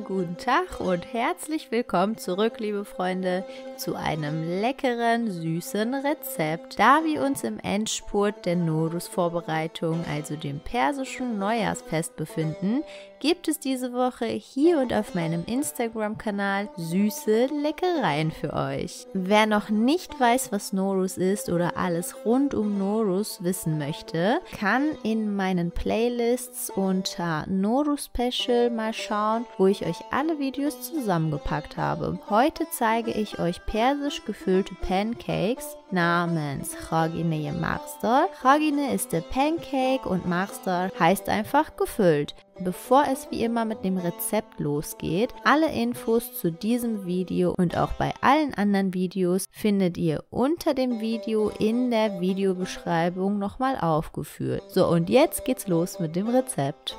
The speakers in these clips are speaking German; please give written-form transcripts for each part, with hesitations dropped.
wunderschönen guten Tag und herzlich willkommen zurück, liebe Freunde, zu einem leckeren, süßen Rezept. Da wir uns im Endspurt der Nowruz-Vorbereitung, also dem persischen Neujahrsfest, befinden, gibt es diese Woche hier und auf meinem Instagram-Kanal süße Leckereien für euch. Wer noch nicht weiß, was Nowruz ist oder alles rund um Nowruz wissen möchte, kann in meinen Playlists unter Nowruz Special mal schauen, wo ich euch alle Videos zusammengepackt habe. Heute zeige ich euch persisch gefüllte Pancakes namens Khagine Marsdar. Khagine ist der Pancake und Marsdar heißt einfach gefüllt. Bevor es wie immer mit dem Rezept losgeht, alle Infos zu diesem Video und auch bei allen anderen Videos findet ihr unter dem Video in der Videobeschreibung nochmal aufgeführt. So, und jetzt geht's los mit dem Rezept.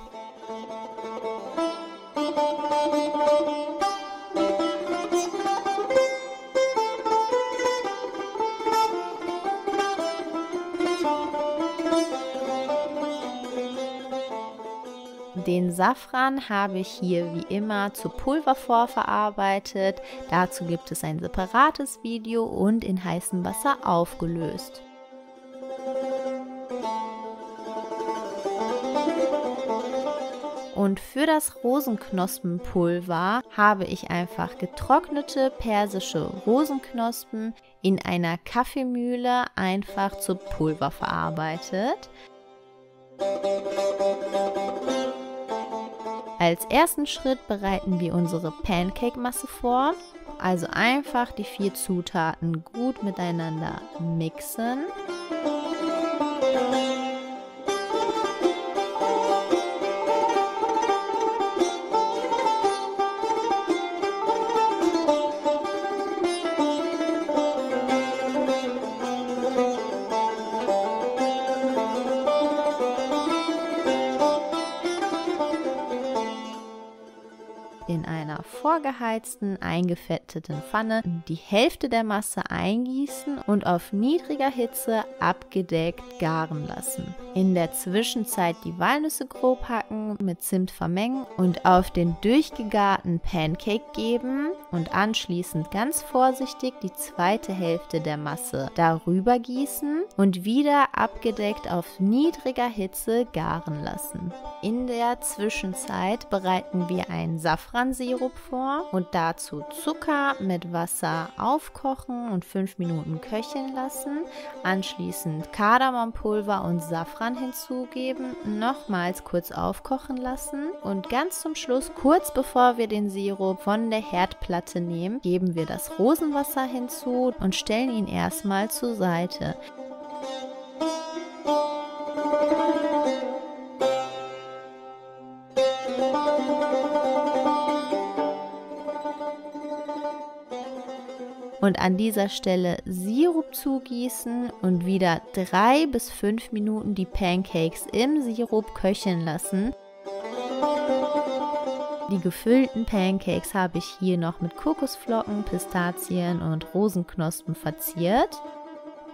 Den Safran habe ich hier wie immer zu Pulver vorverarbeitet. Dazu gibt es ein separates Video und in heißem Wasser aufgelöst. Und für das Rosenknospenpulver habe ich einfach getrocknete persische Rosenknospen in einer Kaffeemühle einfach zu Pulver verarbeitet. Als ersten Schritt bereiten wir unsere Pancake-Masse vor. Also einfach die 4 Zutaten gut miteinander mixen. In einer vorgeheizten, eingefetteten Pfanne die Hälfte der Masse eingießen und auf niedriger Hitze abgedeckt garen lassen. In der Zwischenzeit die Walnüsse grob hacken, mit Zimt vermengen und auf den durchgegarten Pancake geben und anschließend ganz vorsichtig die zweite Hälfte der Masse darüber gießen und wieder abgedeckt auf niedriger Hitze garen lassen. In der Zwischenzeit bereiten wir einen Safransirup vor und dazu Zucker mit Wasser aufkochen und 5 Minuten köcheln lassen. Anschließend Kardamompulver und Safran hinzugeben, nochmals kurz aufkochen lassen und ganz zum Schluss, kurz bevor wir den Sirup von der Herdplatte nehmen, geben wir das Rosenwasser hinzu und stellen ihn erstmal zur Seite. Und an dieser Stelle Sirup zugießen und wieder 3 bis 5 Minuten die Pancakes im Sirup köcheln lassen. Die gefüllten Pancakes habe ich hier noch mit Kokosflocken, Pistazien und Rosenknospen verziert.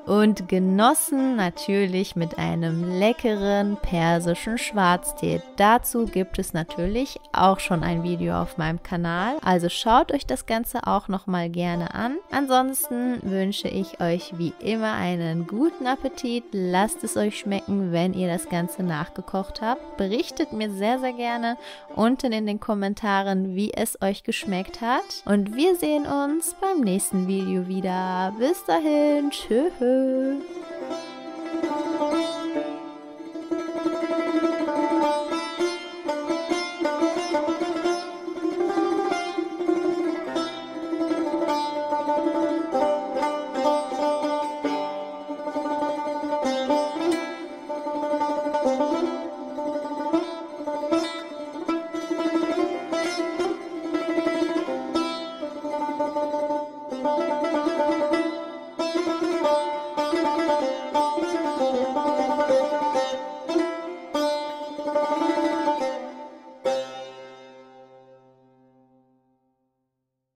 Und genossen natürlich mit einem leckeren persischen Schwarztee. Dazu gibt es natürlich auch schon ein Video auf meinem Kanal. Also schaut euch das Ganze auch nochmal gerne an. Ansonsten wünsche ich euch wie immer einen guten Appetit. Lasst es euch schmecken, wenn ihr das Ganze nachgekocht habt. Berichtet mir sehr, sehr gerne unten in den Kommentaren, wie es euch geschmeckt hat. Und wir sehen uns beim nächsten Video wieder. Bis dahin, tschüss.